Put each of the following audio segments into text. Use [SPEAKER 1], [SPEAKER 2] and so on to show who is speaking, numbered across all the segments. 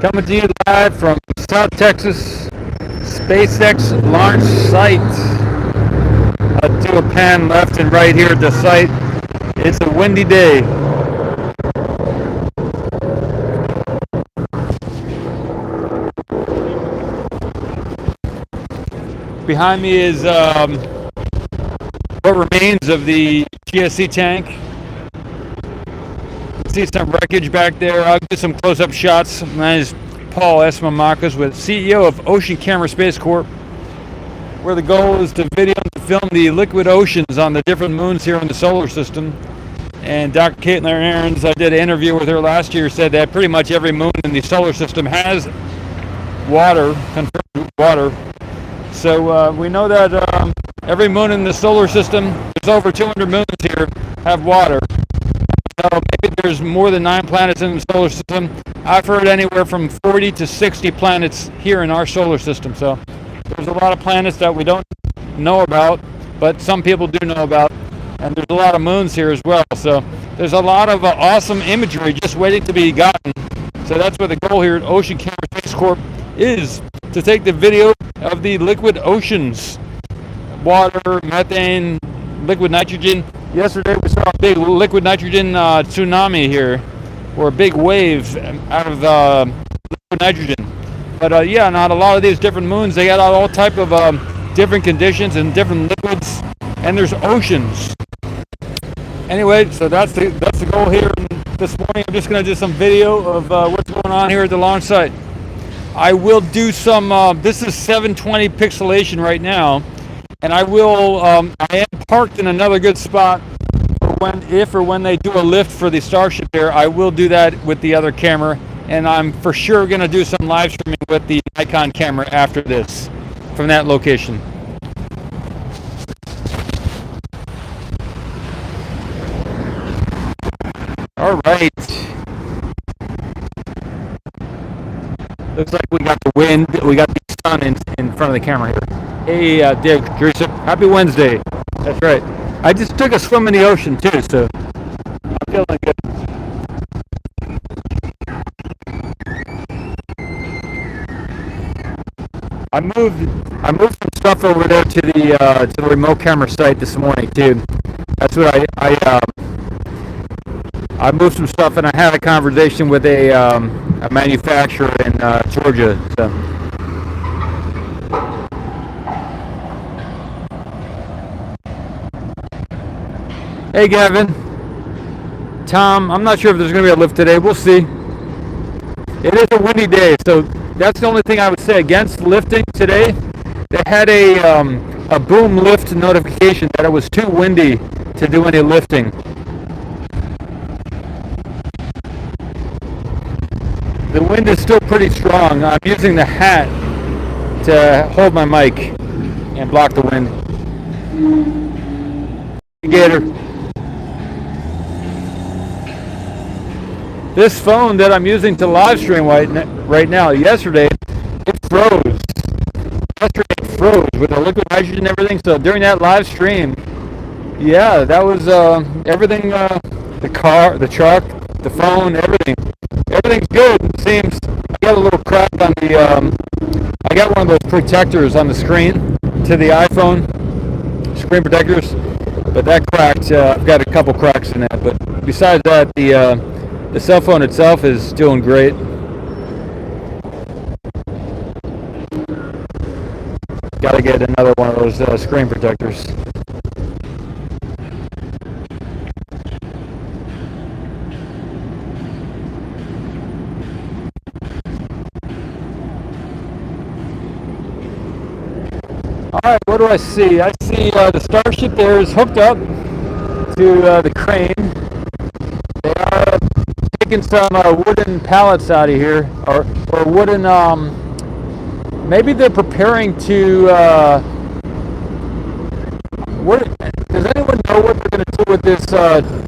[SPEAKER 1] Coming to you live from South Texas, SpaceX launch site. I'll do a pan left and right here at the site. It's a windy day. Behind me is what remains of the GSC tank. See some wreckage back there. I'll do some close-up shots. My name is Paul Esmamakis, with CEO of Ocean Camera Space Corp, where the goal is to video and film the liquid oceans on the different moons here in the solar system. And Dr. Caitlin Ahrens, I did an interview with her last year, said that pretty much every moon in the solar system has water, confirmed water. So we know that every moon in the solar system, there's over 200 moons here, have water. So maybe there's more than 9 planets in the solar system. I've heard anywhere from 40 to 60 planets here in our solar system. So there's a lot of planets that we don't know about, but some people do know about. And there's a lot of moons here as well. So there's a lot of awesome imagery just waiting to be gotten. So that's what the goal here at Ocean Camera Space Corp is, to take the video of the liquid oceans, water, methane, liquid nitrogen. Yesterday we saw a big liquid nitrogen tsunami here, or a big wave out of liquid nitrogen. But yeah, on a lot of these different moons, they got all type of different conditions and different liquids, and there's oceans. Anyway, so that's the goal here. And this morning I'm just going to do some video of what's going on here at the launch site. I will do some, this is 720 pixelation right now, and I am parked in another good spot for if or when they do a lift for the Starship there. I will do that with the other camera, and I'm for sure going to do some live streaming with the Nikon camera after this from that location. All right. Looks like we got the wind, we got the sun in front of the camera here. Hey, Dave, Teresa, happy Wednesday. That's right. I just took a swim in the ocean too, so I'm feeling good. I moved some stuff over there to the remote camera site this morning too. That's what I moved some stuff, and I had a conversation with a manufacturer in Georgia. So. Hey, Gavin. Tom, I'm not sure if there's going to be a lift today. We'll see. It is a windy day, so that's the only thing I would say against lifting today. They had a boom lift notification that it was too windy to do any lifting. The wind is still pretty strong. I'm using the hat to hold my mic and block the wind. Gator. This phone that I'm using to live stream right now, yesterday, it froze. Yesterday it froze with the liquid nitrogen and everything. So during that live stream, yeah, that was everything, the car, the truck, the phone, everything. Everything's good. It seems I got a little crack on the I got one of those protectors on the screen to the iPhone screen protectors, but that cracked. I've got a couple cracks in that, but besides that, the cell phone itself is doing great. Got to get another one of those screen protectors. Alright, what do I see? I see the Starship there is hooked up to the crane. They are taking some wooden pallets out of here, or wooden, maybe they're preparing to, does anyone know what they're going to do with this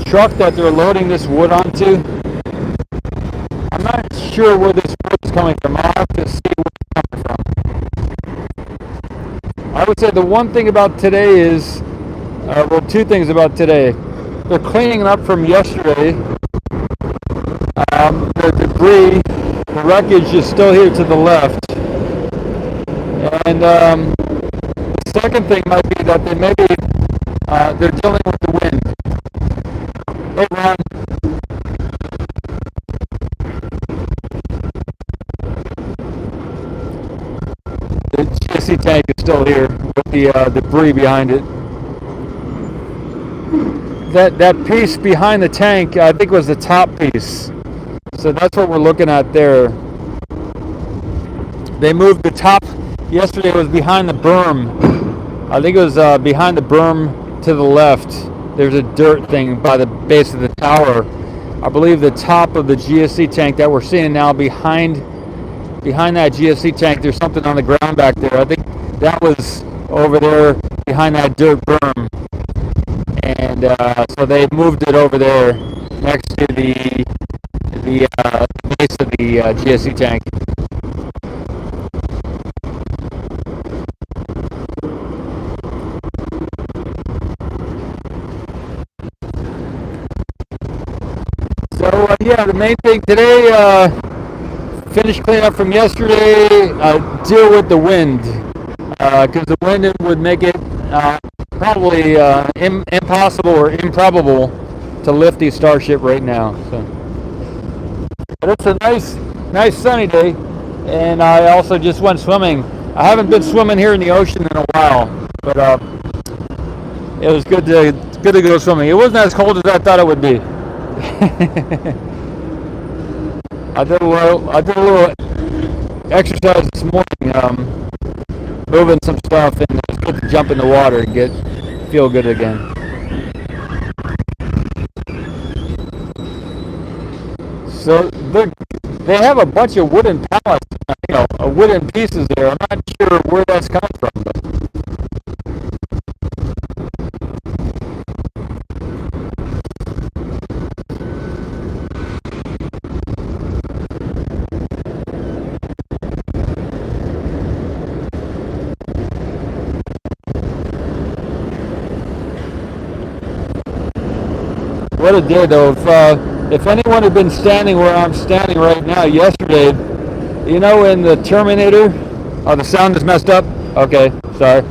[SPEAKER 1] truck that they're loading this wood onto? I'm not sure where this wood is coming from. I'll have to see where it's coming from. I would say the one thing about today is, well, two things about today. They're cleaning up from yesterday. The debris, the wreckage is still here to the left. And the second thing might be that they maybe they're dealing with the wind. Hey, Ron. The GSC tank is still here with the debris behind it. That piece behind the tank, I think, was the top piece. So that's what we're looking at there. They moved the top. Yesterday it was behind the berm. I think it was behind the berm to the left. There's a dirt thing by the base of the tower. I believe the top of the GSC tank that we're seeing now behind that GSC tank, there's something on the ground back there. I think that was over there behind that dirt berm. And so they moved it over there next to the base of the GSC tank. So yeah, the main thing today, finish cleanup from yesterday, deal with the wind, because the wind would make it probably impossible or improbable to lift the Starship right now. So, but it's a nice sunny day, and I also just went swimming. I haven't been swimming here in the ocean in a while, but it was good to go swimming. It wasn't as cold as I thought it would be. I did a little exercise this morning, moving some stuff, and it's good to jump in the water and feel good again. So they have a bunch of wooden pallets, wooden pieces there. I'm not sure where that's coming from, but. What a day, though. If anyone had been standing where I'm standing right now yesterday, in the Terminator, oh, the sound is messed up? Okay, sorry.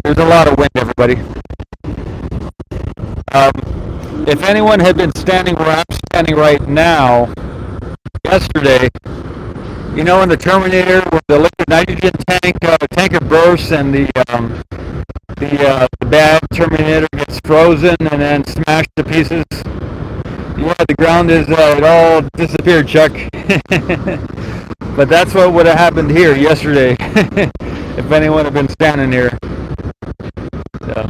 [SPEAKER 1] There's a lot of wind, everybody. If anyone had been standing where I'm standing right now yesterday, in the Terminator where the liquid nitrogen tanker bursts and the bad Terminator gets frozen and then smashed to pieces. Yeah, the ground is it all disappeared, Chuck. But that's what would have happened here yesterday if anyone had been standing here. So.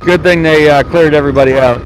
[SPEAKER 1] Good thing they cleared everybody out.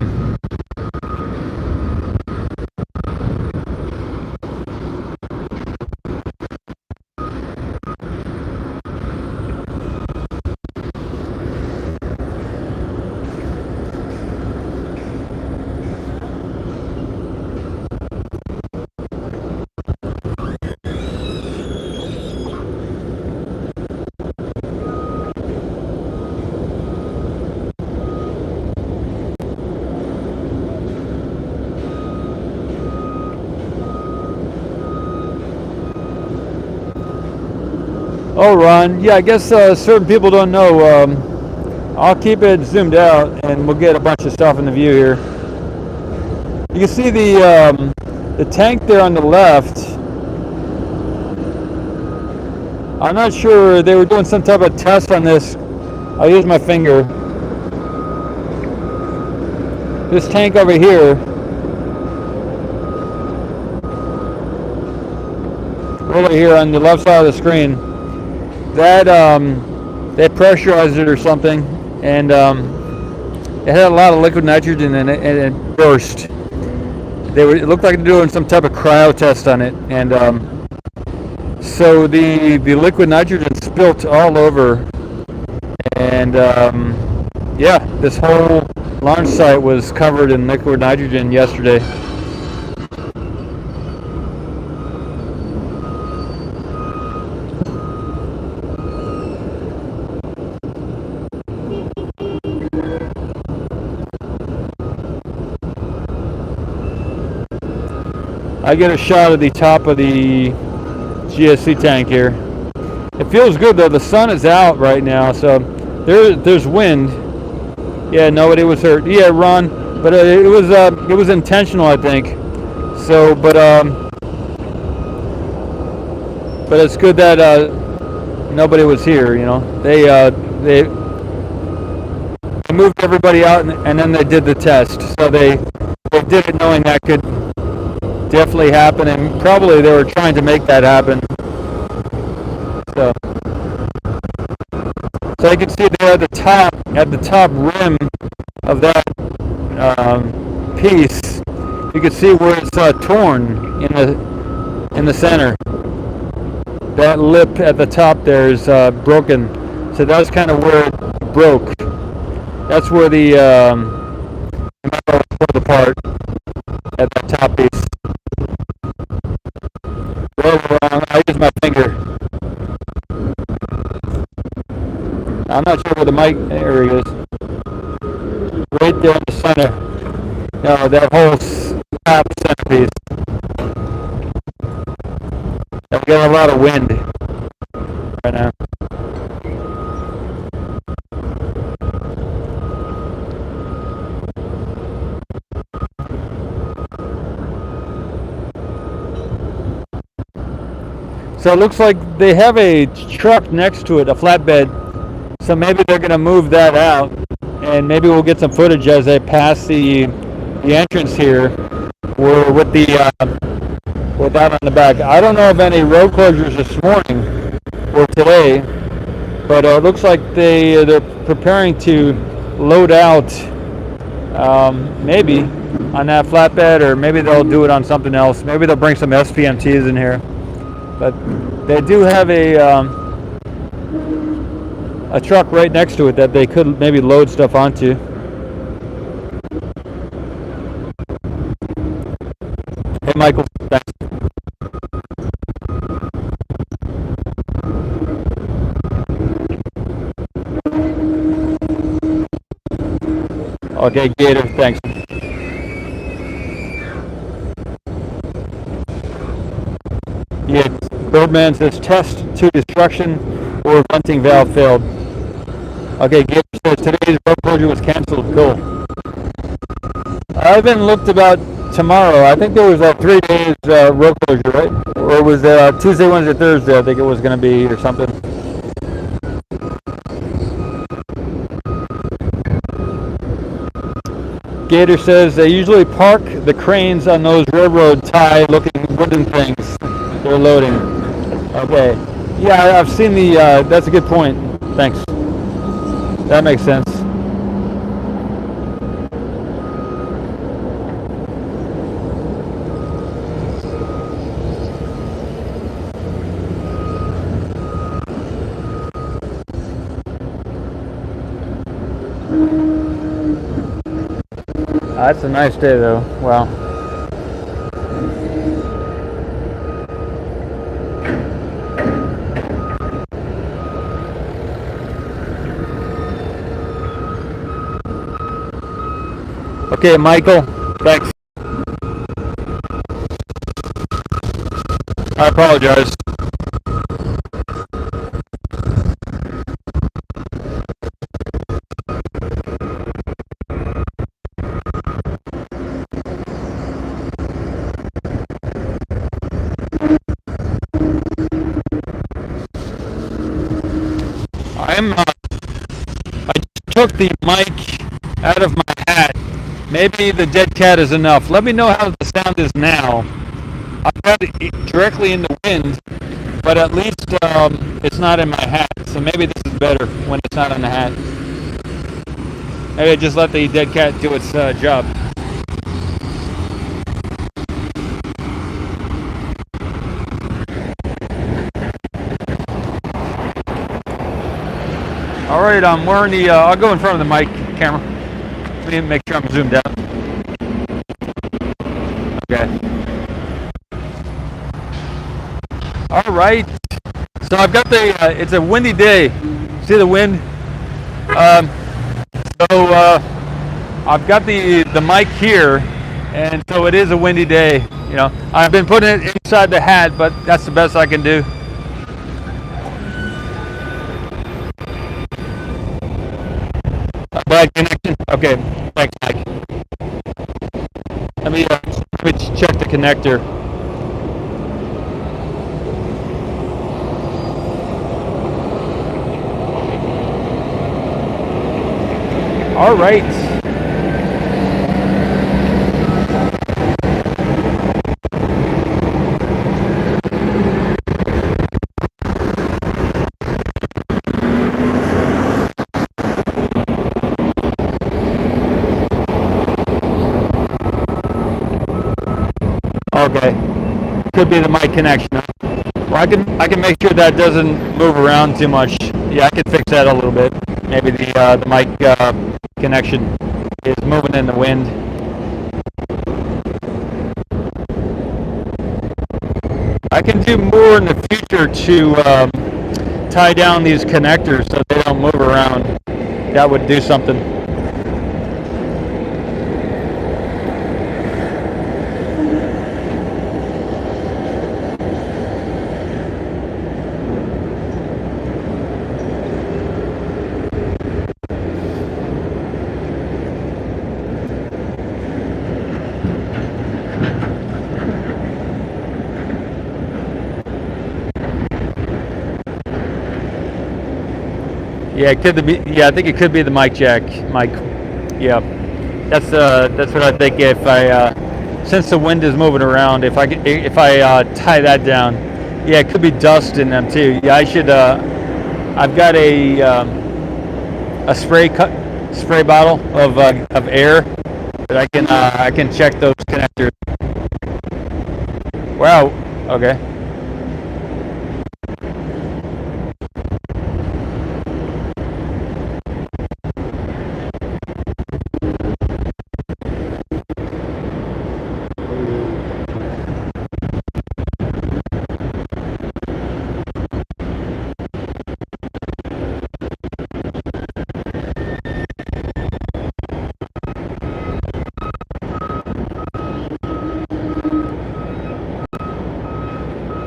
[SPEAKER 1] Oh, Ron. Yeah, I guess certain people don't know. I'll keep it zoomed out, and we'll get a bunch of stuff in the view here. You can see the tank there on the left. I'm not sure, they were doing some type of test on this. I'll use my finger. This tank over here. Over here on the left side of the screen. That they pressurized it or something, and it had a lot of liquid nitrogen in it, and it burst. It looked like they're doing some type of cryo test on it, and so the liquid nitrogen spilt all over, and yeah, this whole launch site was covered in liquid nitrogen yesterday. I get a shot of the top of the GSC tank here. It feels good though. The sun is out right now, so there's wind. Yeah, nobody was hurt. Yeah, Ron, but it was intentional, I think. So, but it's good that nobody was here. You know, they moved everybody out, and then they did the test. So they did it knowing that could definitely happen, and probably they were trying to make that happen. So you can see there at the top rim of that piece, you can see where it's torn in the center. That lip at the top there is broken, so that's kind of where it broke. That's where the metal pulled apart at that top piece. Roll around. I use my finger. I'm not sure where the mic area is. Right there in the center. No, that whole slab centerpiece. I've got a lot of wind right now. So it looks like they have a truck next to it, a flatbed. So maybe they're going to move that out, and maybe we'll get some footage as they pass the entrance here, or with that on the back. I don't know of any road closures this morning or today, but it looks like they're preparing to load out, maybe on that flatbed, or maybe they'll do it on something else. Maybe they'll bring some SPMTs in here, but they do have a truck right next to it that they could maybe load stuff onto. Hey, Michael, thanks. Okay, Gator, thanks. Yeah, Birdman says test to destruction or venting valve failed. Okay, Gator says today's road closure was canceled. Cool. I haven't looked about tomorrow. I think there was 3 days road closure, right? Or it was Tuesday, Wednesday, Thursday, I think it was going to be, or something. Gator says they usually park the cranes on those railroad tie looking wooden things they're loading. Okay. Yeah, I've seen that's a good point. Thanks. That makes sense. That's a nice day though. Wow. Okay, Michael, thanks. I apologize. I just took the mic out of my hat. Maybe the dead cat is enough. Let me know how the sound is now. I've got it directly in the wind, but at least it's not in my hat. So maybe this is better when it's not in the hat. Maybe I just let the dead cat do its job. All right, I'm wearing the. I'll go in front of the mic camera. Let me make sure I'm zoomed out. Okay. All right. So I've got the. It's a windy day. See the wind? So I've got the mic here, And so it is a windy day. You know, I've been putting it inside the hat, but that's the best I can do. Bad connection. Okay, thanks, Mike. Let me check the connector. All right. Okay, could be the mic connection. Well, I can make sure that doesn't move around too much. Yeah, I can fix that a little bit. Maybe the mic connection is moving in the wind. I can do more in the future to tie down these connectors so they don't move around. That would do something. Yeah, it could be. Yeah, I think it could be the mic jack. Mic. Yeah, that's what I think. If I since the wind is moving around, if I tie that down, yeah, it could be dust in them too. Yeah, I should. I've got a spray bottle of air that I can check those connectors. Wow. Okay.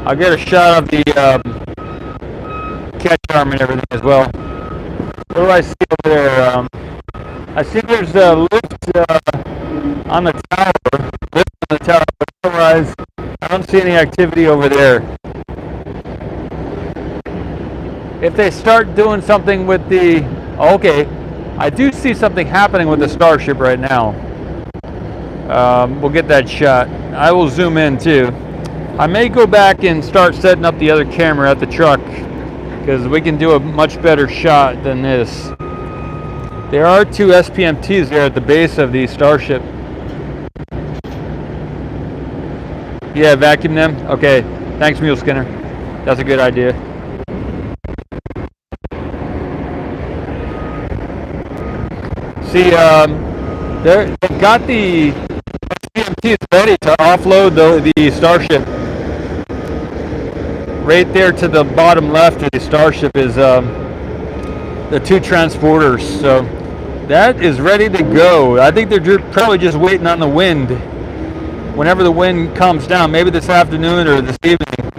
[SPEAKER 1] I'll get a shot of the catch arm and everything as well. What do I see over there? I see there's a lift on the tower. Lift on the tower, but otherwise I don't see any activity over there. If they start doing something with the... Okay, I do see something happening with the Starship right now. We'll get that shot. I will zoom in too. I may go back and start setting up the other camera at the truck because we can do a much better shot than this. There are two SPMTs there at the base of the Starship. Yeah, vacuum them? Okay, thanks Mule Skinner. That's a good idea. See, they've got the SPMTs ready to offload the Starship. Right there to the bottom left of the Starship is the two transporters. So that is ready to go. I think they're probably just waiting on the wind. Whenever the wind comes down, maybe this afternoon or this evening,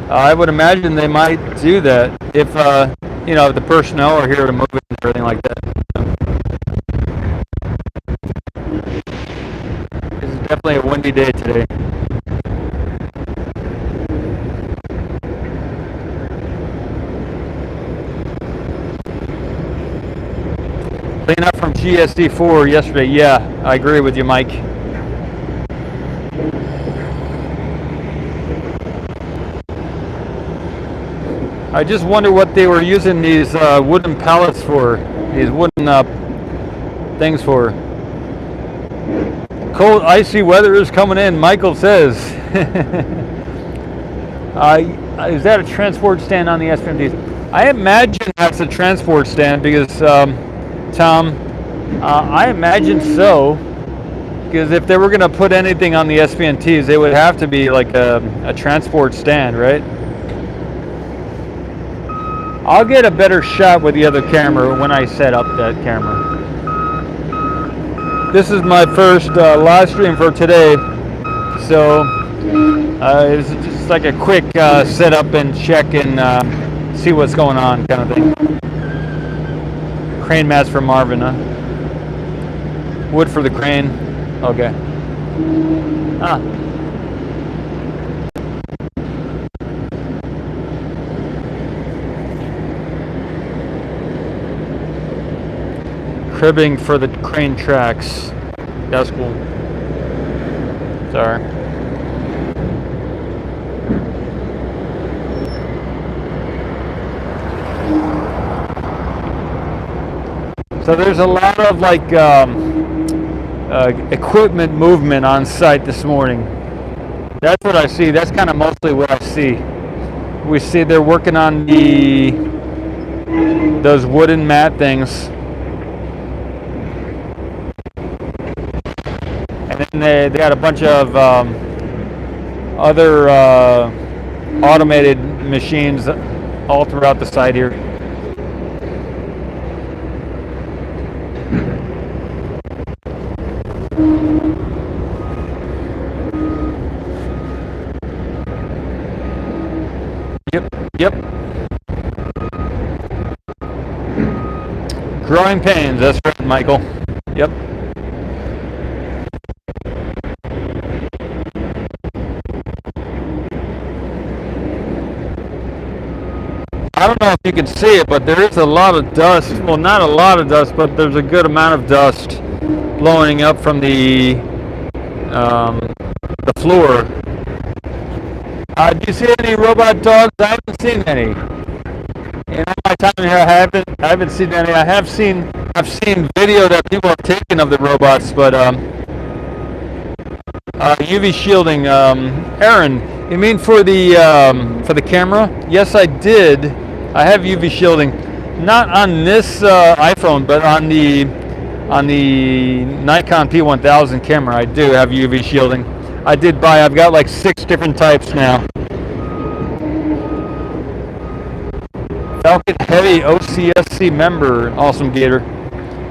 [SPEAKER 1] I would imagine they might do that if you know, the personnel are here to move it and everything like that. This is definitely a windy day today. Clean up from GSD4 yesterday. Yeah, I agree with you, Mike. I just wonder what they were using these wooden pallets for, these wooden things for. Cold, icy weather is coming in, Michael says. Is that a transport stand on the SPMTs? I imagine that's a transport stand because, Tom, I imagine so. Because if they were going to put anything on the SPMTs, they would have to be like a transport stand, right? I'll get a better shot with the other camera when I set up that camera. This is my first live stream for today, so it's just like a quick setup and check and see what's going on kind of thing. Crane mats for Marvin, huh? Wood for the crane. Okay. Ah. Cribbing for the crane tracks. That's cool. Sorry. So there's a lot of like equipment movement on site this morning. That's what I see. That's kind of mostly what I see. We see they're working on those wooden mat things. And then they got a bunch of other automated machines all throughout the site here. Yep. Growing pains, that's right, Michael. Yep. I don't know if you can see it, but there is a lot of dust. Well, not a lot of dust, but there's a good amount of dust blowing up from the floor. Do you see any robot dogs? I haven't seen any. In all my time here, I haven't seen any. I've seen video that people have taken of the robots, but UV shielding. Aaron, you mean for the camera? Yes, I did. I have UV shielding, not on this iPhone, but on the Nikon P1000 camera. I do have UV shielding. I did buy. I've got like 6 different types now. Falcon Heavy OCSC member, awesome Gator.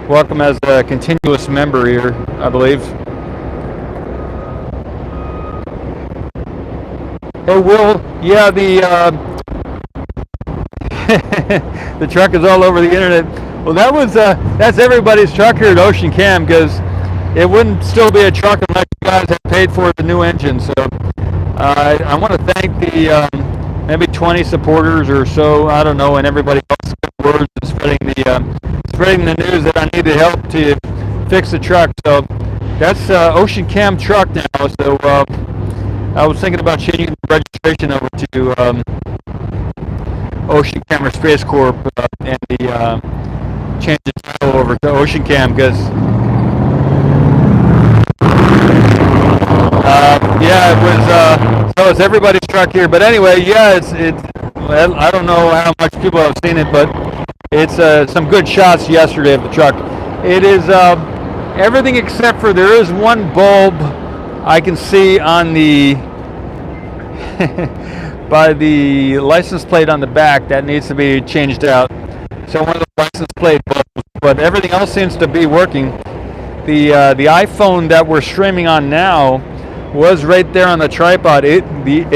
[SPEAKER 1] Welcome as a continuous member here, I believe. Hey Will, yeah, the truck is all over the internet. Well, that's everybody's truck here at Ocean Cam, because it wouldn't still be a truck unless you guys had paid for the new engine. So I want to thank the maybe 20 supporters or so, I don't know, and everybody else words and spreading the news that I need the help to fix the truck. So that's Ocean Cam truck now. So I was thinking about changing the registration over to Ocean Camera Space Corp and change the title over to Ocean Cam, because yeah, it was so it's everybody's truck here. But anyway, yeah, it's I don't know how much people have seen it, but it's some good shots yesterday of the truck. It is everything except for there is one bulb I can see on the by the license plate on the back that needs to be changed out. So one of the license plate bulbs, but everything else seems to be working. The iPhone that we're streaming on now was right there on the tripod. It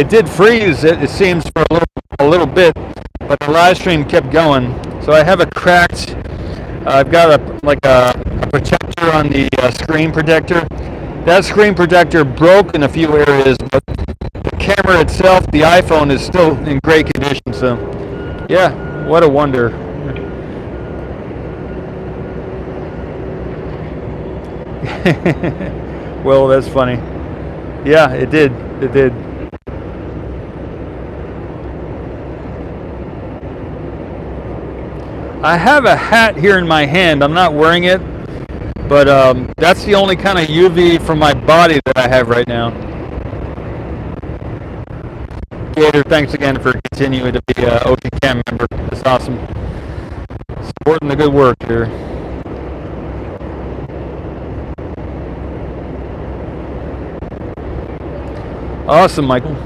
[SPEAKER 1] did freeze. It seems for a little bit, but the live stream kept going. So I have a cracked. I've got a protector on the screen protector. That screen protector broke in a few areas, but the camera itself, the iPhone, is still in great condition. So, yeah, what a wonder. Well, that's funny. Yeah, it did. It did. I have a hat here in my hand. I'm not wearing it, but that's the only kind of UV from my body that I have right now. Gator, thanks again for continuing to be an Ocean Cam member. That's awesome. Supporting the good work here. Awesome, Michael.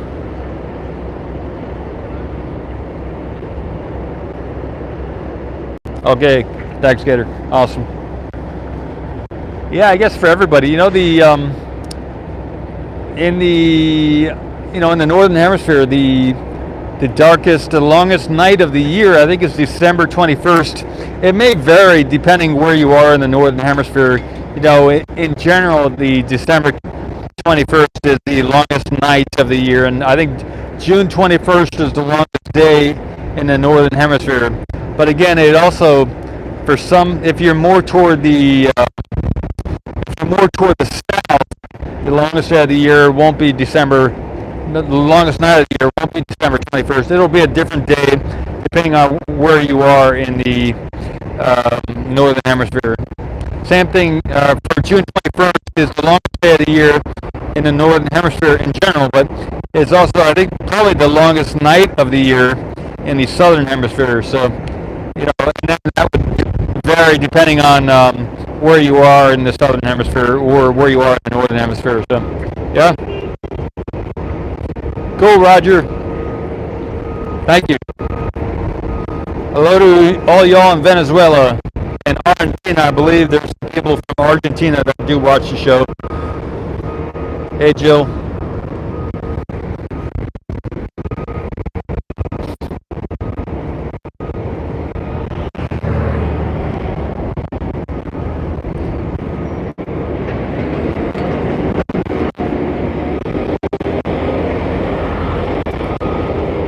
[SPEAKER 1] Okay, thanks, Gator. Awesome. Yeah, I guess for everybody. You know, in the in the northern hemisphere, the darkest, the longest night of the year, I think, is December 21st. It may vary depending where you are in the northern hemisphere. You know, in general, the December 21st is the longest night of the year, and I think June 21st is the longest day in the northern hemisphere. But again, it also, for some, if you're more toward the south, the longest day of the year won't be December. The longest night of the year won't be December 21st. It'll be a different day depending on where you are in the northern hemisphere. Same thing for June 21st is the longest day of the year in the northern hemisphere in general, but it's also, I think, probably the longest night of the year in the southern hemisphere. So, and that would vary depending on where you are in the southern hemisphere or where you are in the northern hemisphere. So, yeah. Cool, Roger. Thank you. Hello to all y'all in Venezuela and Argentina. I believe there's people from Argentina that do watch the show. Hey, Jill.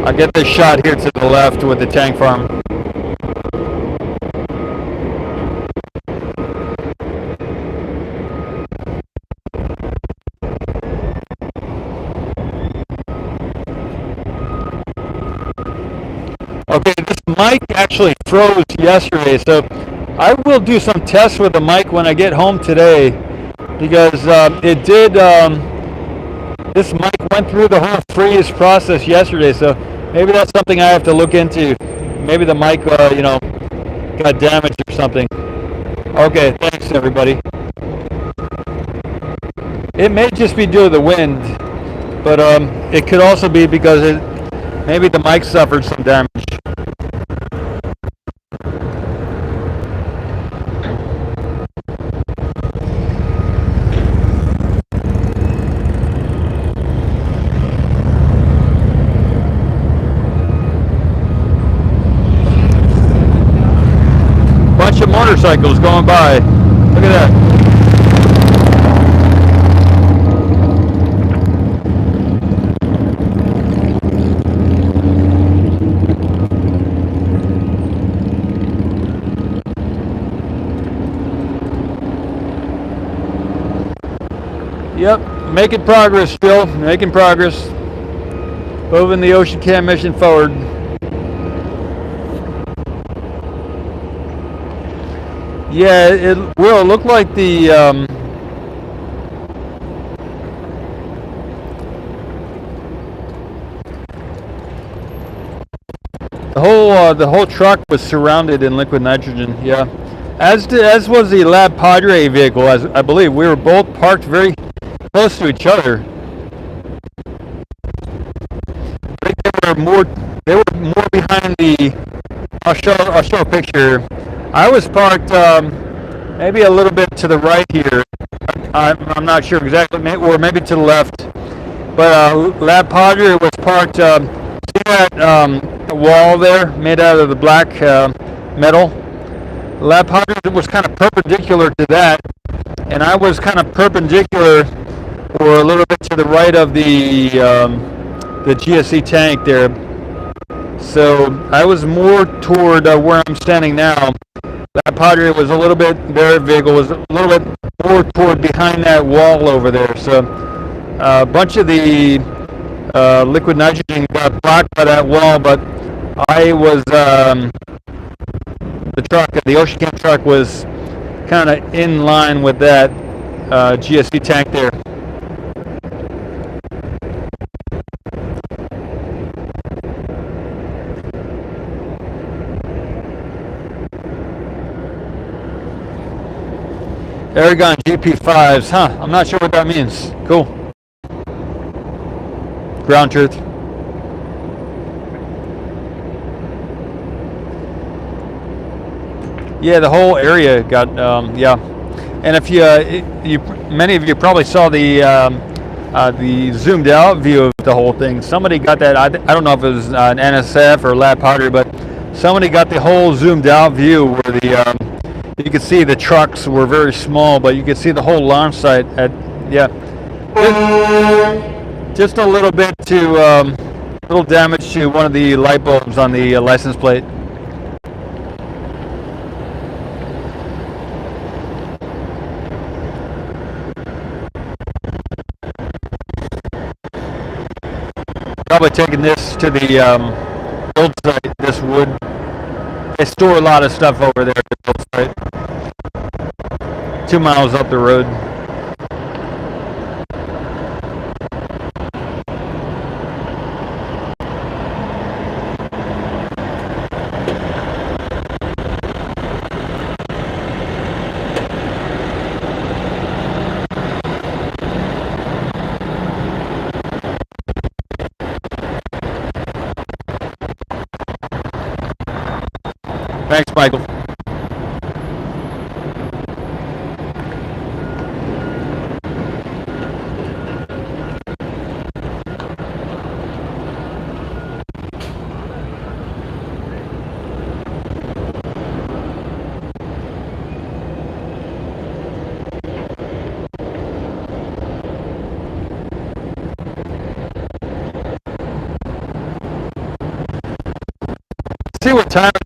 [SPEAKER 1] I'll get this shot here to the left with the tank farm. Okay, this mic actually froze yesterday, so I will do some tests with the mic when I get home today, because it did. This mic went through the whole freeze process yesterday, so maybe that's something I have to look into. Maybe the mic, got damaged or something. Okay, thanks everybody. It may just be due to the wind, but it could also be because maybe the mic suffered some damage. Bunch of motorcycles going by. Look at that. Yep, making progress still, making progress. Moving the Ocean Cam mission forward. Yeah, it will look like the whole truck was surrounded in liquid nitrogen. Yeah, as was the Lab Padre vehicle. As I believe we were both parked very close to each other. I think they were more behind the. I'll show a picture. I was parked maybe a little bit to the right here. I'm not sure exactly, or maybe to the left. But Lab Padre was parked. See that wall there, made out of the black metal? Lab Padre was kind of perpendicular to that, and I was kind of perpendicular, or a little bit to the right of the GSC tank there. So I was more toward where I'm standing now. That Padre was a little bit, their vehicle was a little bit more toward behind that wall over there. So a bunch of the liquid nitrogen got blocked by that wall, but I was, the Ocean Cam truck was kind of in line with that GSC tank there. Aragon GP5s, huh? I'm not sure what that means. Cool. Ground truth. Yeah, the whole area got, yeah. And if many of you probably saw the zoomed out view of the whole thing. Somebody got that. I don't know if it was an NSF or Lab Pottery, but somebody got the whole zoomed out view where you could see the trucks were very small, but you could see the whole launch site at just a little bit to little damage to one of the light bulbs on the license plate. Probably taking this to the build site. This wood. They store a lot of stuff over there at the build site. 2 miles up the road. Thanks, Michael. See what time it is.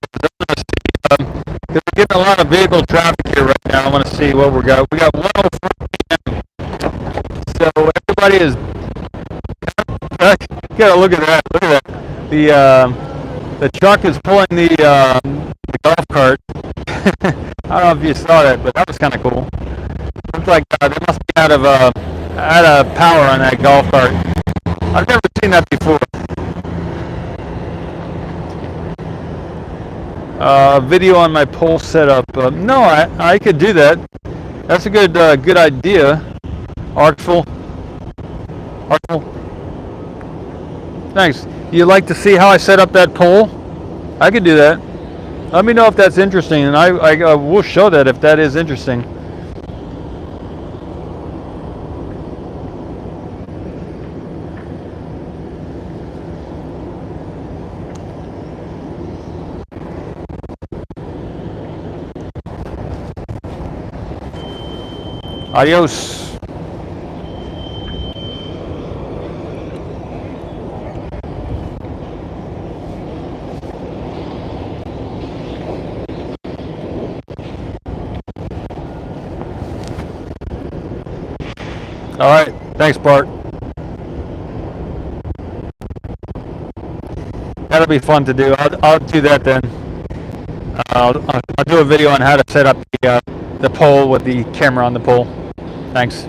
[SPEAKER 1] We're getting a lot of vehicle traffic here right now. I want to see what we got. We got 1:04 p.m. So everybody is. You gotta look at that. Look at that. The truck is pulling the golf cart. I don't know if you saw that, but that was kind of cool. Looks like they must be out of power on that golf cart. I've never seen that before. Video on my pole setup. No, I could do that. That's a good idea. Artful. Thanks. You'd like to see how I set up that pole? I could do that. Let me know if that's interesting, and I will show that if that is interesting. Adios. All right. Thanks, Bart. That'll be fun to do. I'll do that then. I'll do a video on how to set up the pole with the camera on the pole. Thanks.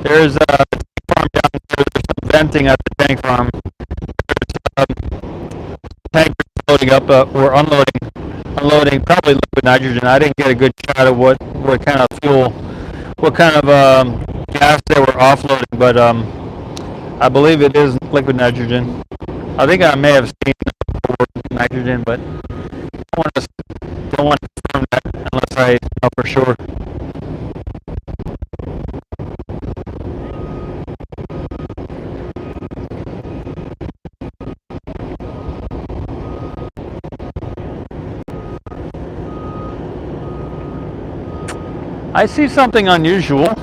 [SPEAKER 1] There's a farm down there. There's some venting at the tank farm. There's tank loading up or unloading probably liquid nitrogen. I didn't get a good shot of what kind of fuel, what kind of gas they were offloading, but I believe it is liquid nitrogen. I think I may have seen nitrogen, but don't want to confirm that unless I know for sure. I see something unusual.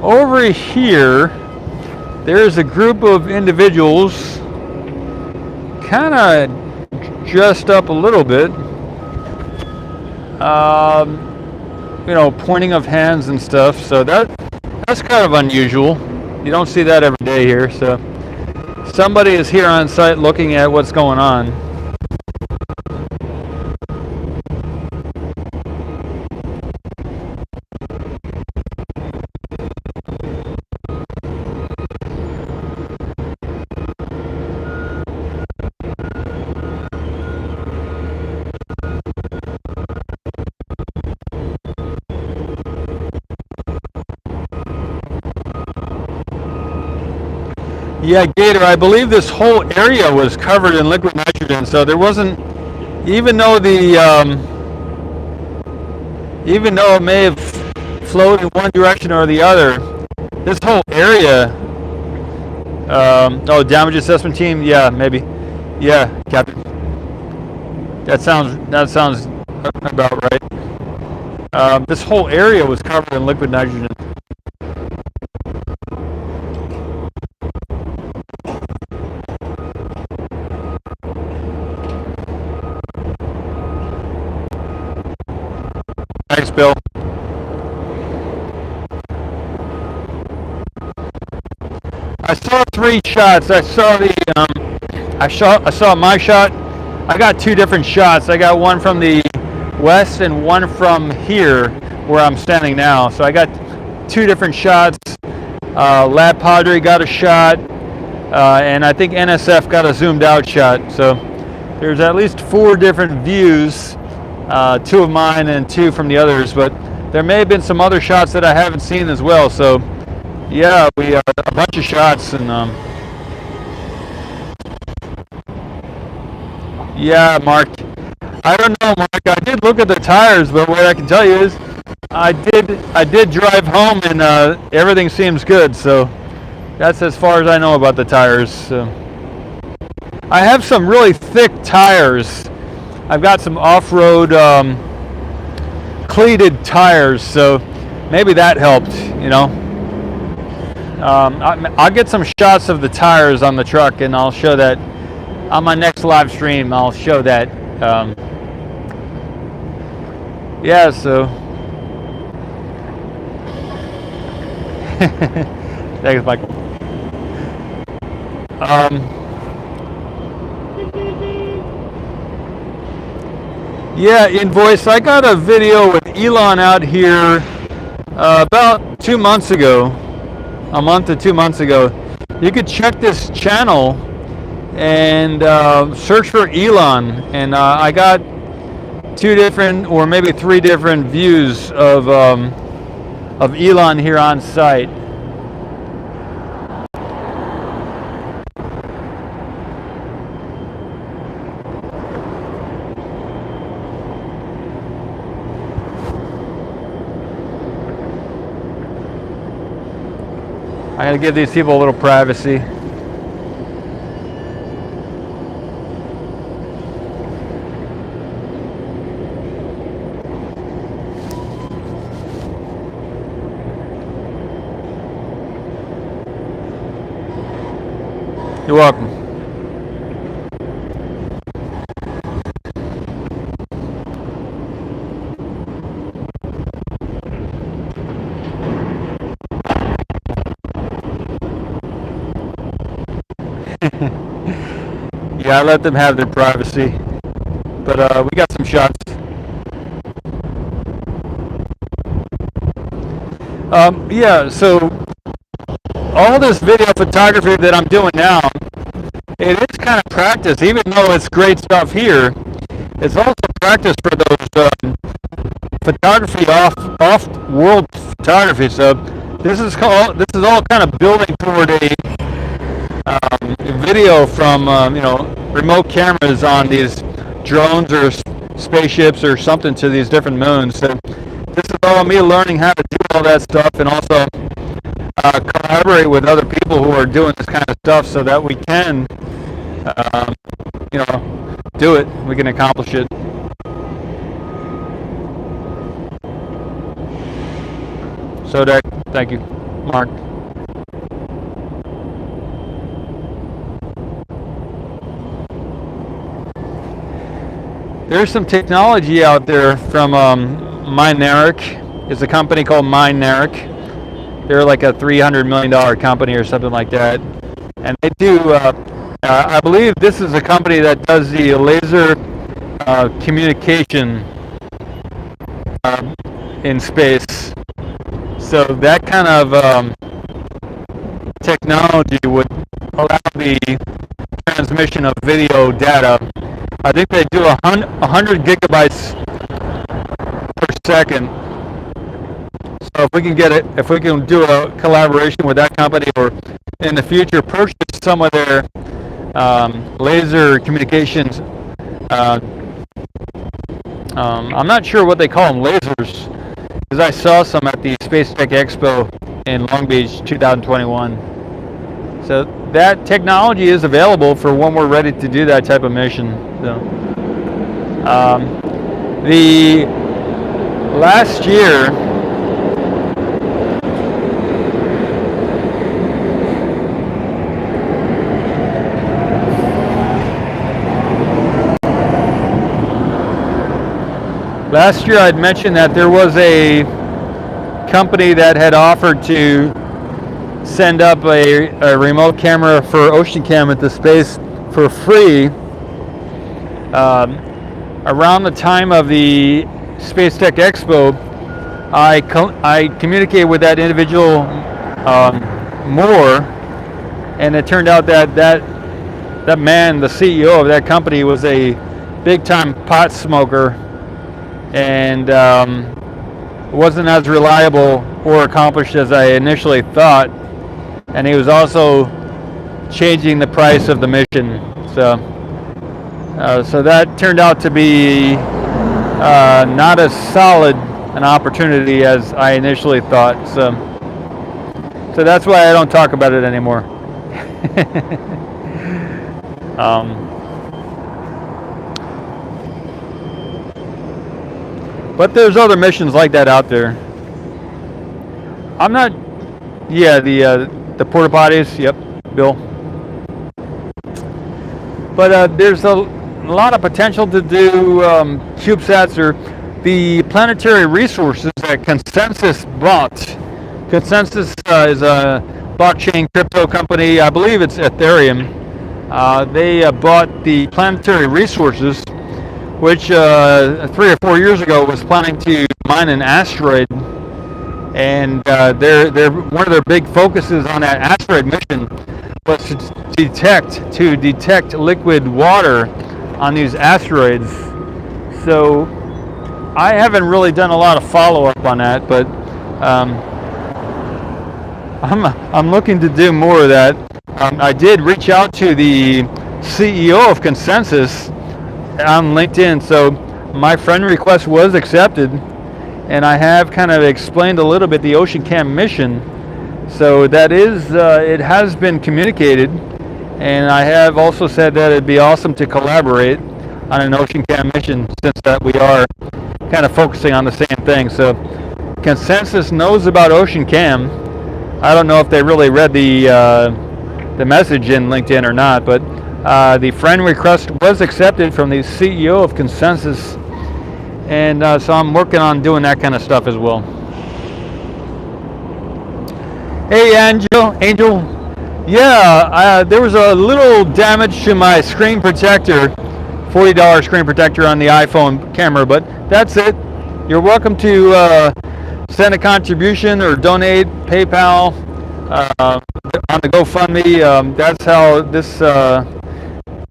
[SPEAKER 1] Over here, there's a group of individuals kind of dressed up a little bit. Pointing of hands and stuff. So that's kind of unusual. You don't see that every day here. So somebody is here on site looking at what's going on. Yeah, Gator, I believe this whole area was covered in liquid nitrogen, so there wasn't, even though even though it may have flowed in one direction or the other, this whole area. Oh, damage assessment team. Yeah, maybe. Yeah, Captain. That sounds about right. This whole area was covered in liquid nitrogen. Thanks, Bill. I saw 3 shots. I saw I saw my shot. I got 2 different shots. I got one from the west and one from here where I'm standing now. So I got 2 different shots. Lab Padre got a shot, and I think NSF got a zoomed out shot. So there's at least 4 different views, 2 of mine and 2 from the others. But there may have been some other shots that I haven't seen as well. So yeah, we a bunch of shots, and yeah, Mark. I don't know, Mark. I did look at the tires, but what I can tell you is, I did drive home, and everything seems good. So that's as far as I know about the tires. So I have some really thick tires. I've got some off-road cleated tires, so maybe that helped. You know. I'll get some shots of the tires on the truck, and I'll show that on my next live stream. I'll show that. Yeah, so thanks, Michael. Yeah, Invoice. I got a video with Elon out here about 2 months ago. A month to 2 months ago. You could check this channel and search for Elon, and I got 2 different, or maybe 3 different views of Elon here on site. I gotta give these people a little privacy. You're welcome. Yeah, I let them have their privacy, but we got some shots. Yeah, so all this video photography that I'm doing now, it is kind of practice. Even though it's great stuff here, it's also practice for those photography off world photography. So this is all kind of building toward a video from remote cameras on these drones or spaceships or something to these different moons. So this is all me learning how to do all that stuff, and also collaborate with other people who are doing this kind of stuff, so that we can do it. We can accomplish it. So thank you, Mark. There's some technology out there from Mynaric. It's a company called Mynaric. They're like a $300 million company or something like that. And they do, I believe this is a company that does the laser communication in space. So that kind of technology would allow the transmission of video data. I think they do 100 gigabytes per second. So if we can do a collaboration with that company, or in the future purchase some of their laser communications I'm not sure what they call them, lasers, because I saw some at the SpaceX Expo in Long Beach 2021. So that technology is available for when we're ready to do that type of mission. So, the last year, I'd mentioned that there was a company that had offered to send up a remote camera for Ocean Cam into space for free. Around the time of the SpaceX Expo, I communicated with that individual more, and it turned out that man, the CEO of that company, was a big-time pot smoker, and wasn't as reliable or accomplished as I initially thought. And he was also changing the price of the mission. So that turned out to be not as solid an opportunity as I initially thought. So that's why I don't talk about it anymore. But there's other missions like that out there. I'm not. Yeah, the porta potties. Yep, Bill. But there's a lot of potential to do CubeSats or the planetary resources that Consensus bought. Consensus is a blockchain crypto company. I believe it's Ethereum. They bought the planetary resources, which 3 or 4 years ago was planning to mine an asteroid, and they're one of their big focuses on that asteroid mission was to detect liquid water on these asteroids. So I haven't really done a lot of follow-up on that, but I'm looking to do more of that. I did reach out to the CEO of Consensus on LinkedIn, so my friend request was accepted, and I have kind of explained a little bit the Ocean Cam mission. So that is, it has been communicated, and I have also said that it'd be awesome to collaborate on an Ocean Cam mission, since that we are kind of focusing on the same thing. So Consensus knows about Ocean Cam. I don't know if they really read the message in LinkedIn or not, but the friend request was accepted from the CEO of Consensus, and so I'm working on doing that kind of stuff as well. Hey, Angel. Yeah, there was a little damage to my screen protector, $40 screen protector on the iPhone camera, but that's it. You're welcome to send a contribution or donate, PayPal, on the GoFundMe. That's how this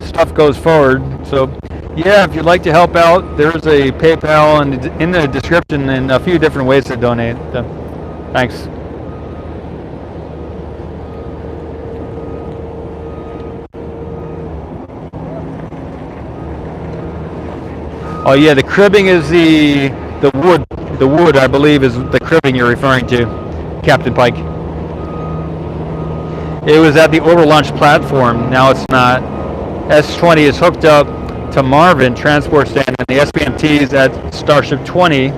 [SPEAKER 1] stuff goes forward. So yeah, if you'd like to help out, there's a PayPal in the description and a few different ways to donate. So, thanks. Oh yeah, the cribbing is the wood. The wood, I believe, is the cribbing you're referring to, Captain Pike. It was at the orbital launch platform. Now it's not. S-20 is hooked up to Marvin Transport Stand, and the SPMT is at Starship 20.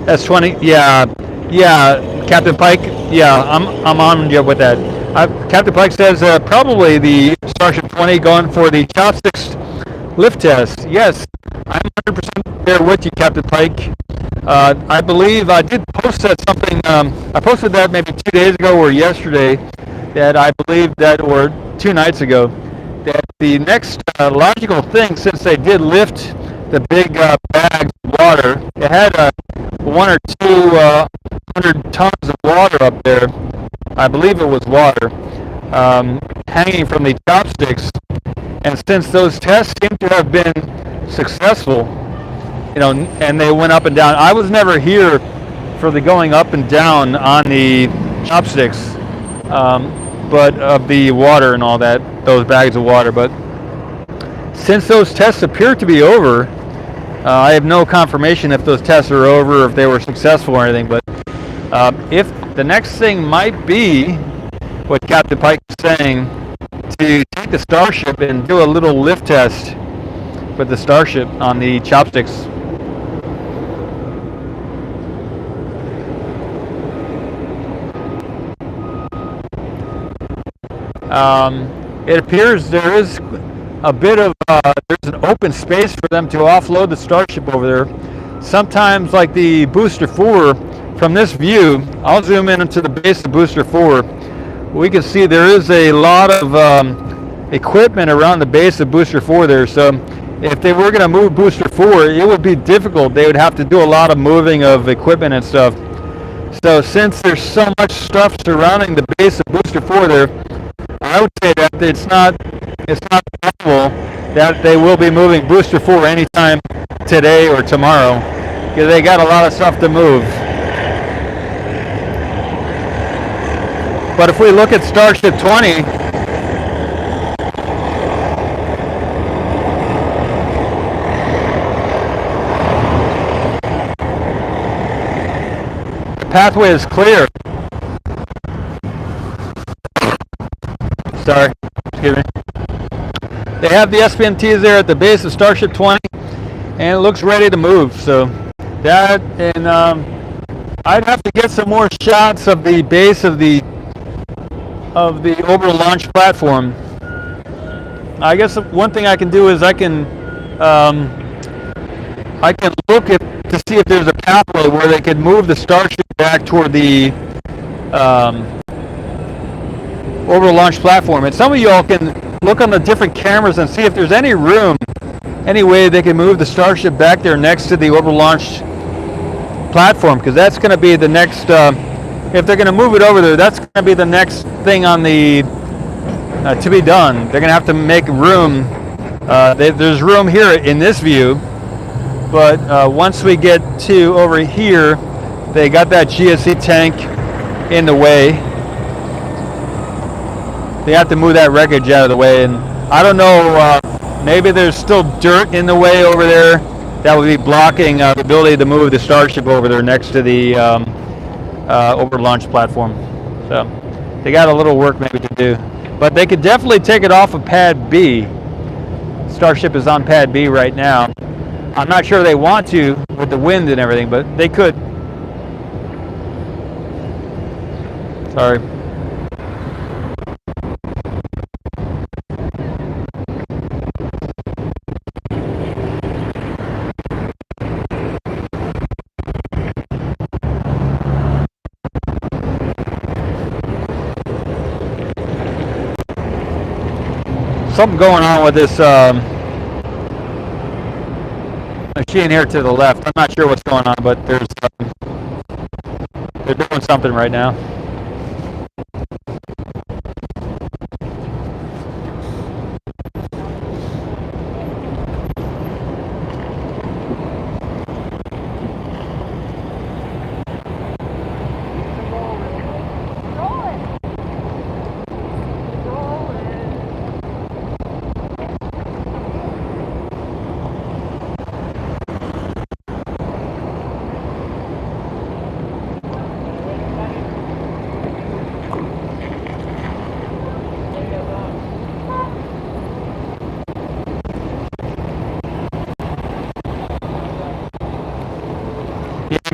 [SPEAKER 1] S-20, yeah, Captain Pike, yeah, I'm on you with that. Captain Pike says probably the Starship 20 going for the chopsticks lift test. Yes, I'm 100% there with you, Captain Pike. I believe I did post that something. I posted that maybe 2 days ago or yesterday. That I believe that, or 2 nights ago, that the next logical thing, since they did lift the big bags of water, it had 1 or 200 tons of water up there. I believe it was water hanging from the chopsticks. And since those tests seem to have been successful, you know, and they went up and down. I was never here for the going up and down on the chopsticks, but of the water and all that, those bags of water. But since those tests appear to be over, I have no confirmation if those tests are over, or if they were successful or anything, but if the next thing might be what Captain Pike is saying, to take the Starship and do a little lift test with the Starship on the chopsticks. It appears there is a bit of there's an open space for them to offload the Starship over there. Sometimes, like the Booster 4, from this view, I'll zoom in into the base of Booster 4. We can see there is a lot of equipment around the base of Booster 4 there. So if they were going to move Booster 4, it would be difficult. They would have to do a lot of moving of equipment and stuff. So since there's so much stuff surrounding the base of Booster 4 there, I would say that it's not possible that they will be moving Booster 4 anytime today or tomorrow, because they got a lot of stuff to move. But if we look at Starship 20, the pathway is clear. Sorry, excuse me. They have the SPMTs there at the base of Starship 20, and it looks ready to move. So that, and I'd have to get some more shots of the base of the orbital launch platform. I guess one thing I can do is I can look at to see if there's a pathway where they could move the Starship back toward the orbital launch platform. And some of y'all can look on the different cameras and see if there's any room, any way they can move the Starship back there next to the orbital launch platform, because that's going to be the next, if they're going to move it over there, that's going to be the next thing on the, to be done. They're going to have to make room. There's room here in this view, but once we get to over here, they got that GSC tank in the way. They have to move that wreckage out of the way, and I don't know, maybe there's still dirt in the way over there that would be blocking the ability to move the Starship over there next to the orbital launch platform. So they got a little work maybe to do, but they could definitely take it off of Pad B. Starship is on Pad B right now. I'm not sure they want to with the wind and everything, but they could. Sorry. Something going on with this machine here to the left. I'm not sure what's going on, but they're doing something right now.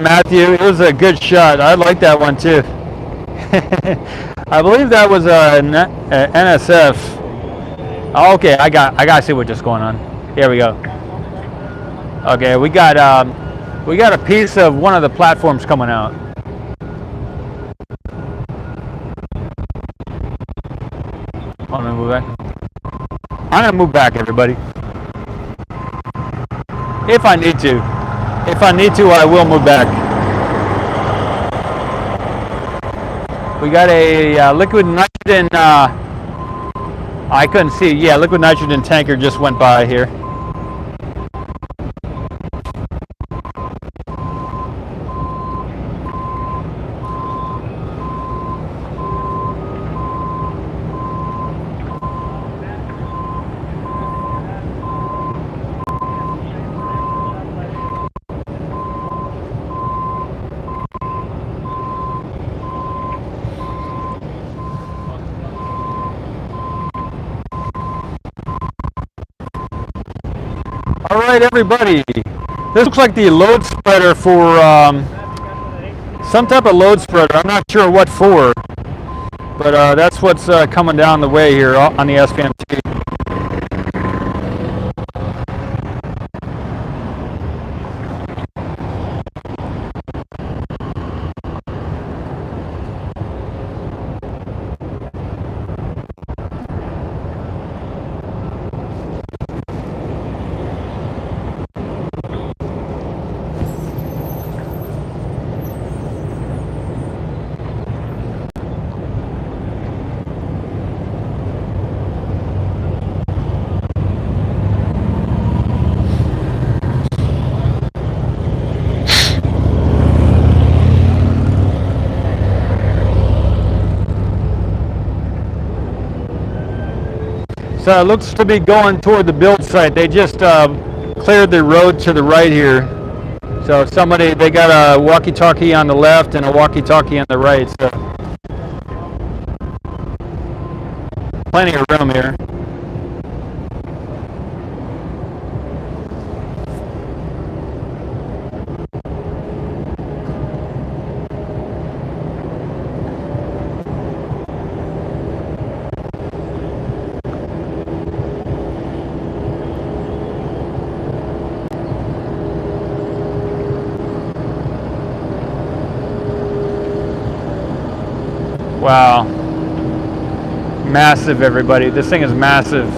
[SPEAKER 1] Matthew, it was a good shot. I like that one too. I believe that was a NSF. Oh, okay, I got to see what's just going on. Here we go. Okay, we got a piece of one of the platforms coming out. I'm gonna move back. I'm gonna move back, everybody. If I need to. If I need to, I will move back. We got a liquid nitrogen, I couldn't see, yeah, liquid nitrogen tanker just went by here. right, everybody. This looks like the load spreader for some type of load spreader. I'm not sure what for, but that's what's coming down the way here on the SPMT. So it looks to be going toward the build site. They just cleared the road to the right here. So they got a walkie-talkie on the left and a walkie-talkie on the right. So plenty of room here. Wow. Massive, everybody. This thing is massive.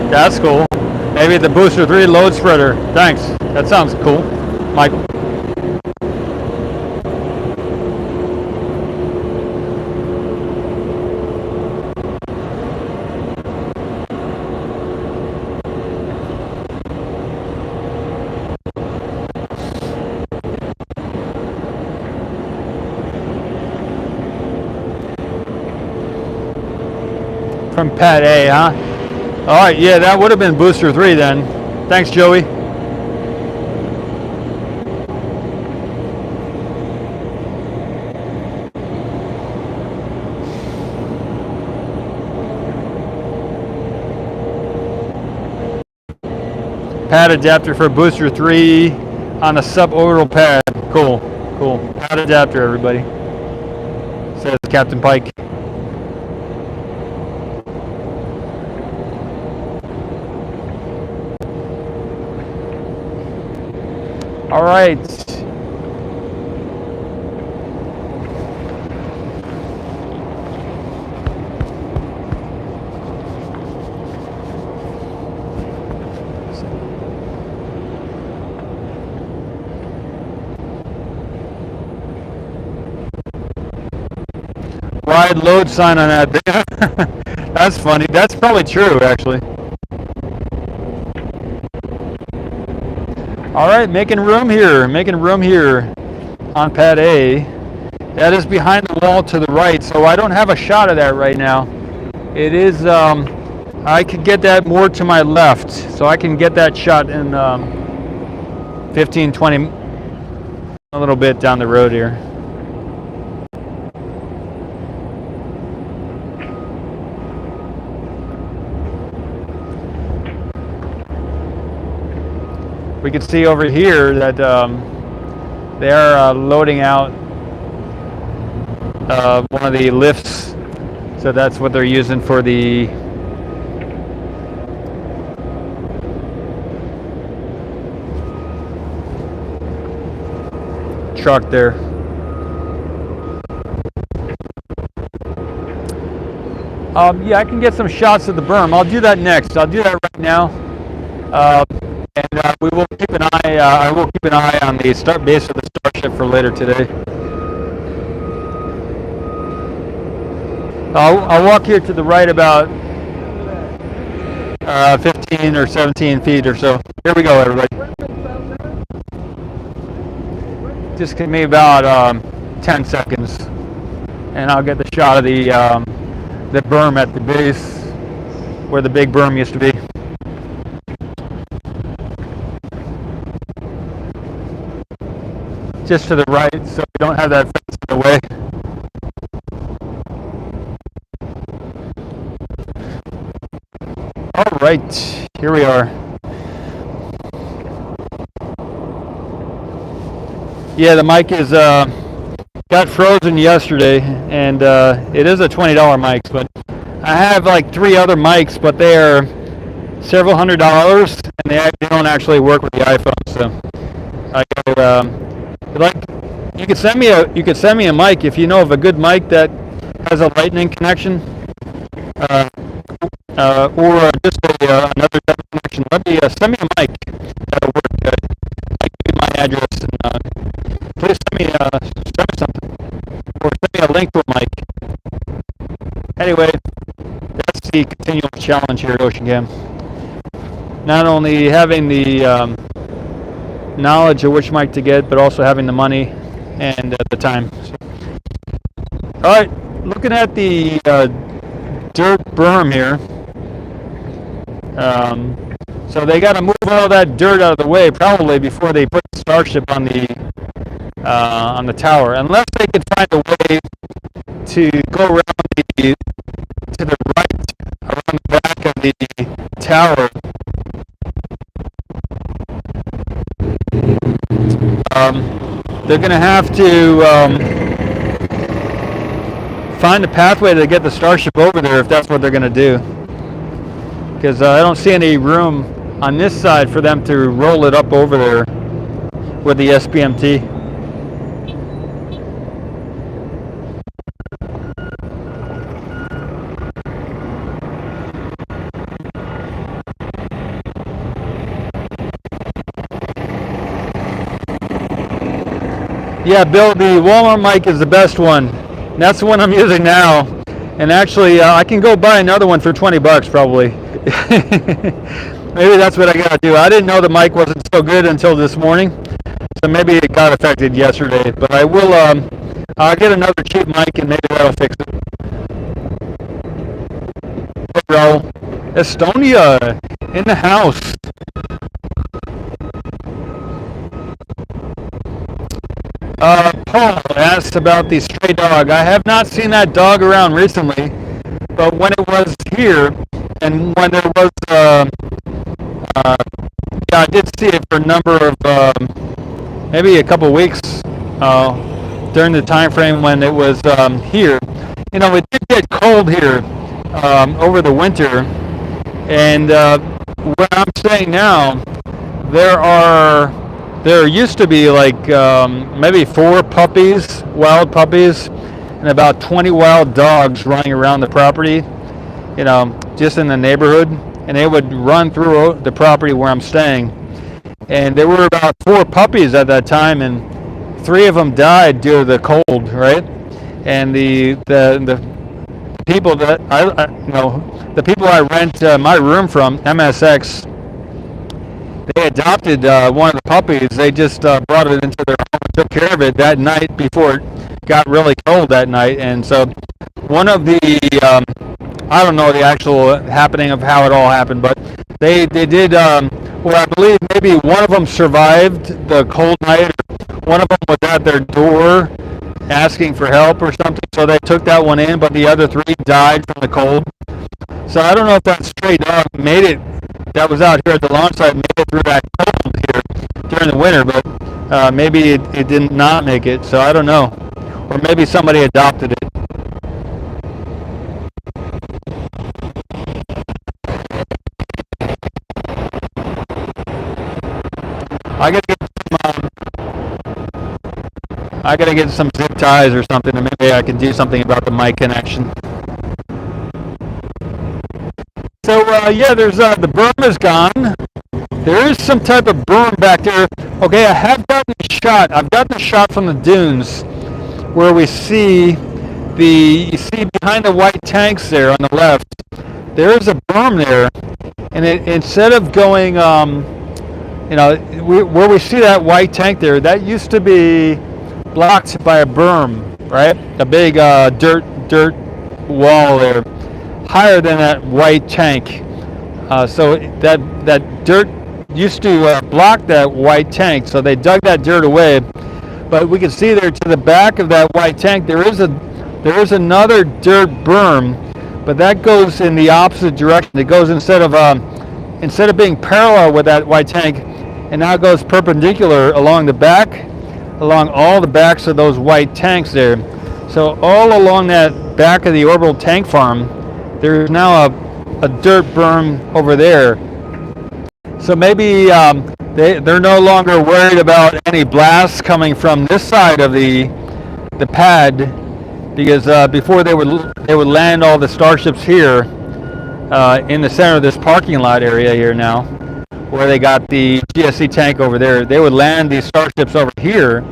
[SPEAKER 1] That's cool. Maybe the Booster 3 load spreader. Thanks. That sounds cool, Mike. From Pad A, huh? All right, yeah, that would have been Booster 3 then. Thanks, Joey. Pad adapter for Booster 3 on a suborbital pad. Cool, cool. Pad adapter, everybody. Says Captain Pike. All right. Wide load sign on that. That's funny. That's probably true, actually. All right, making room here on Pad A. That is behind the wall to the right, so I don't have a shot of that right now. It is, I could get that more to my left, so I can get that shot in 15, 20, a little bit down the road here. We can see over here that they're loading out one of the lifts, so that's what they're using for the truck there. Yeah, I can get some shots of the berm. I'll do that next. I'll do that right now. And we will keep an eye. I will keep an eye on the start base of the Starship for later today. I'll walk here to the right about 15 or 17 feet or so. Here we go, everybody. Just give me about 10 seconds, and I'll get the shot of the berm at the base where the big berm used to be. Just to the right, so we don't have that fence in the way. All right, here we are. Yeah, the mic is got frozen yesterday, and it is a $20 mic, but I have like 3 other mics, but they are several $100s, and they don't actually work with the iPhone. So I go, like, you could send me a mic if you know of a good mic that has a lightning connection, or just another type of connection. Let me send me a mic that'll work. I give you my address, and please send me something, or send me a link to a mic. Anyway, that's the continual challenge here at OceanCam. Not only having the knowledge of which mic to get, but also having the money and the time. So, all right, looking at the dirt berm here. So they got to move all that dirt out of the way probably before they put the Starship on the tower, unless they can find a way to go around to the right, around the back of the tower. They're going to have to find a pathway to get the Starship over there if that's what they're going to do. Because I don't see any room on this side for them to roll it up over there with the SPMT. Yeah, Bill, the Walmart mic is the best one. That's the one I'm using now. And actually, I can go buy another one for $20 probably. Maybe that's what I gotta do. I didn't know the mic wasn't so good until this morning, so maybe it got affected yesterday. But I will. I'll get another cheap mic and maybe that'll fix it. Hey, Raul. Estonia in the house. Paul asked about the stray dog. I have not seen that dog around recently, but when it was here, and when there was, yeah, I did see it for a number of, maybe a couple weeks during the time frame when it was here. You know, it did get cold here over the winter, and where I'm staying now, there used to be like maybe 4 puppies, wild puppies, and about 20 wild dogs running around the property, you know, just in the neighborhood, and they would run through the property where I'm staying. And there were about 4 puppies at that time, and 3 of them died due to the cold, right? And the people that the people I rent my room from, MSX, they adopted one of the puppies. They just brought it into their home and took care of it that night before it got really cold that night. And so one of the, I don't know the actual happening of how it all happened, but they did, well, I believe maybe one of them survived the cold night. One of them was at their door asking for help or something, so they took that one in, but the other 3 died from the cold. So I don't know if that stray dog made it, that was out here at the launch site, made it through that cold here during the winter, but maybe it did not make it, so I don't know. Or maybe somebody adopted it. I gotta get some zip ties or something, and maybe I can do something about the mic connection. So yeah, there's the berm is gone. There is some type of berm back there. Okay, I have gotten a shot. I've gotten a shot from the dunes where we see you see behind the white tanks there on the left, there is a berm there, and instead of going, where we see that white tank there, that used to be blocked by a berm, right? A big dirt wall there, higher than that white tank. So that dirt used to block that white tank, so they dug that dirt away. But we can see there to the back of that white tank, there is another dirt berm, but that goes in the opposite direction. It goes instead of being parallel with that white tank, and now goes perpendicular along all the backs of those white tanks there. So all along that back of the orbital tank farm, there's now a dirt berm over there. So maybe they're no longer worried about any blasts coming from this side of the pad, because before they would land all the starships here in the center of this parking lot area here now, where they got the GSC tank over there. They would land these starships over here,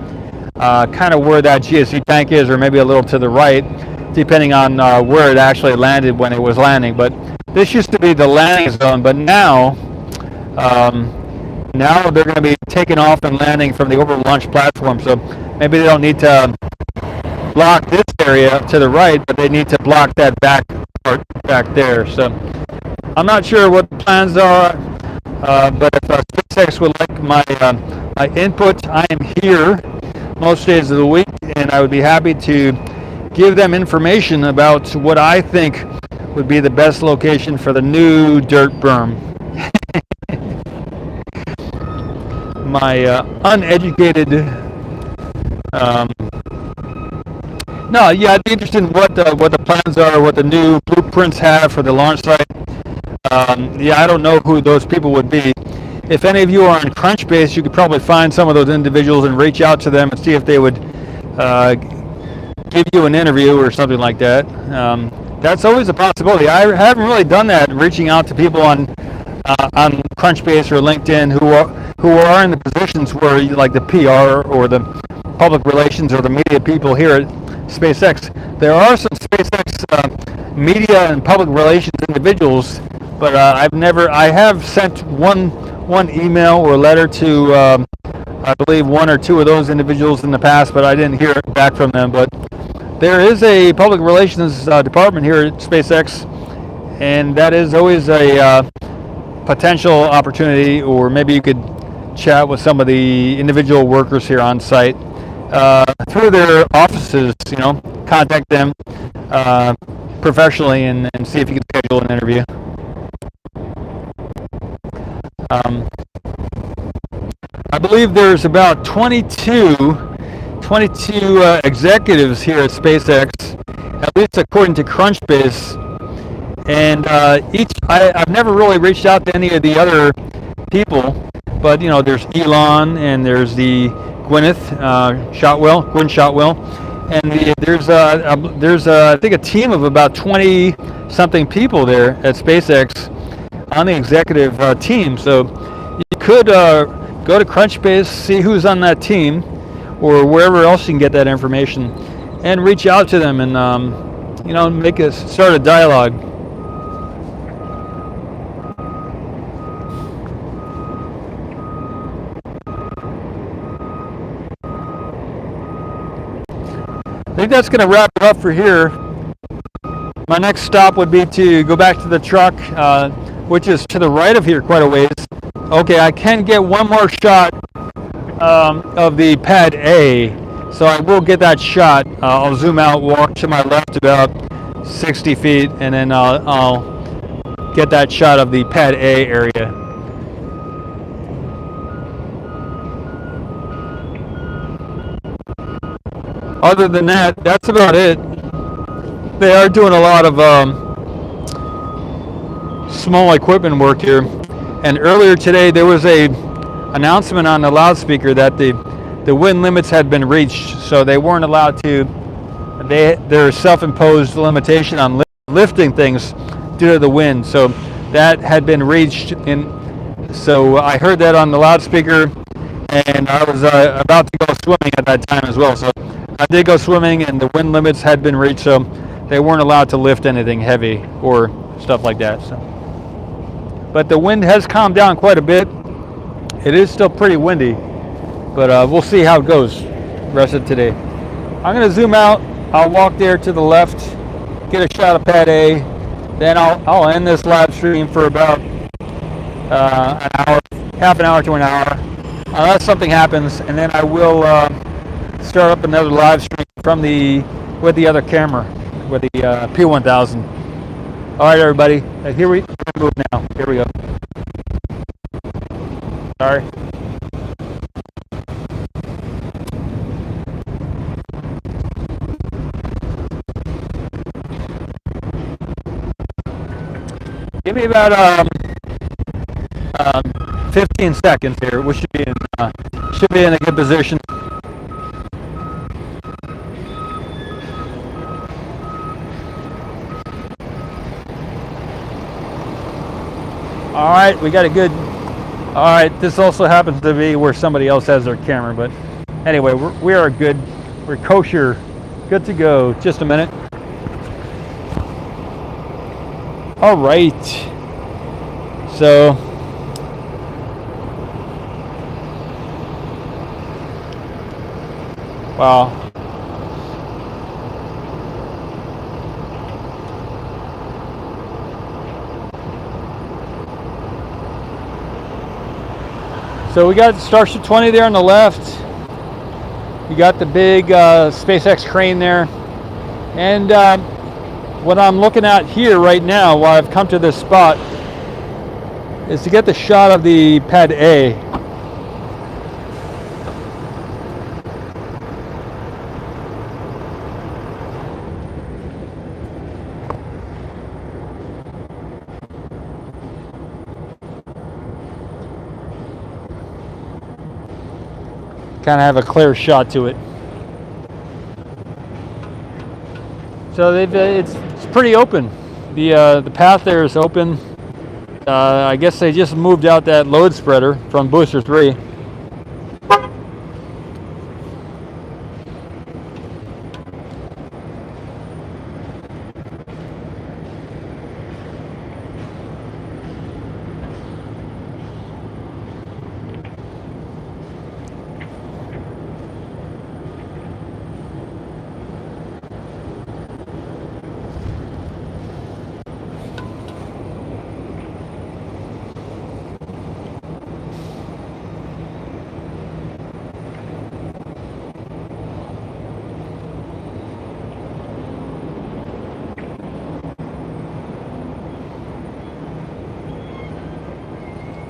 [SPEAKER 1] kind of where that GSC tank is, or maybe a little to the right, depending on where it actually landed when it was landing. But this used to be the landing zone, but now they're going to be taking off and landing from the orbital launch platform. So maybe they don't need to block this area to the right, but they need to block that back part back there. So I'm not sure what the plans are, but if SpaceX would like my input, I am here most days of the week, and I would be happy to give them information about what I think would be the best location for the new dirt berm. My uneducated I'd be interested in what the plans are, what the new blueprints have for the launch site. I don't know who those people would be. If any of you are on Crunchbase, you could probably find some of those individuals and reach out to them and see if they would give you an interview or something like that. That's always a possibility. I haven't really done that, reaching out to people on Crunchbase or LinkedIn who are in the positions where, like the PR or the public relations or the media people here at SpaceX. There are some SpaceX media and public relations individuals, but I have sent one email or letter to I believe one or two of those individuals in the past, but I didn't hear back from them. But there is a public relations department here at SpaceX, and that is always a potential opportunity, or maybe you could chat with some of the individual workers here on site through their offices, contact them professionally and see if you can schedule an interview. I believe there's about 22 executives here at SpaceX, at least according to Crunchbase. And I've never really reached out to any of the other people, but there's Elon and there's the Gwyneth Shotwell, and there's I think a team of about 20 something people there at SpaceX on the executive team. So you could go to Crunchbase, see who's on that team, or wherever else you can get that information, and reach out to them and start a dialogue. I think that's going to wrap it up for here. My next stop would be to go back to the truck, which is to the right of here quite a ways. Okay, I can get one more shot of the pad A, so I will get that shot. I'll zoom out, walk to my left about 60 feet, and then I'll get that shot of the pad A area. Other than that, that's about it. They are doing a lot of small equipment work here. And earlier today, there was a announcement on the loudspeaker that the wind limits had been reached, so they weren't allowed to. Their self-imposed limitation on lifting things due to the wind. So that had been reached. So I heard that on the loudspeaker, and I was about to go swimming at that time as well. So I did go swimming, and the wind limits had been reached, so they weren't allowed to lift anything heavy or stuff like that. So, but the wind has calmed down quite a bit. It is still pretty windy, but we'll see how it goes the rest of today. I'm going to zoom out. I'll walk there to the left, get a shot of pad A, then I'll end this live stream for about an hour, half an hour to an hour, unless something happens, and then I will start up another live stream from with the other camera, with the P1000. All right, everybody, here we move now. Here we go. Sorry. Give me about 15 seconds here. We should be in a good position. All right, we got a good. All right, this also happens to be where somebody else has their camera, but anyway, we are good. We're kosher, good to go. Just a minute. All right. So, wow. So we got Starship 20 there on the left. You got the big SpaceX crane there. And what I'm looking at here right now, while I've come to this spot, is to get the shot of the pad A. Kind of have a clear shot to it. So it's pretty open. The path there is open. I guess they just moved out that load spreader from booster 3.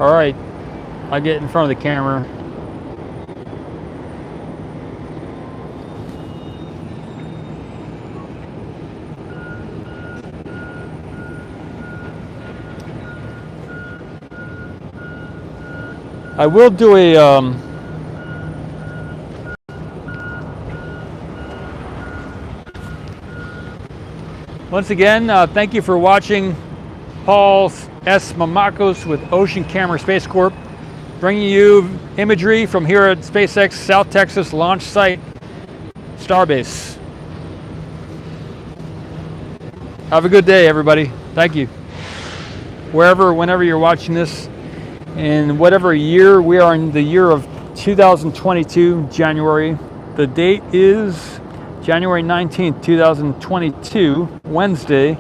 [SPEAKER 1] All right, I'll get in front of the camera. I will do a once again, thank you for watching. Paul S. Mamakos with Ocean Camera Space Corp, bringing you imagery from here at SpaceX South Texas launch site, Starbase. Have a good day, everybody. Thank you. Whenever you're watching this, in whatever year, we are in the year of 2022, January. The date is January 19th, 2022, Wednesday.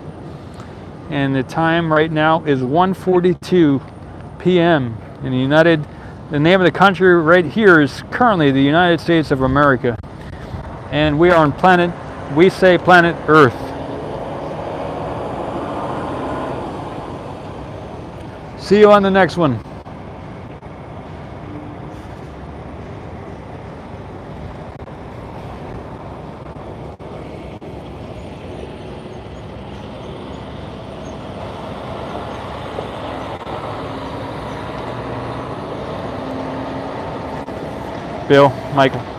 [SPEAKER 1] And the time right now is 1:42 p.m. in the name of the country right here is currently the United States of America. And we are on planet Earth. See you on the next one. Bill, Michael.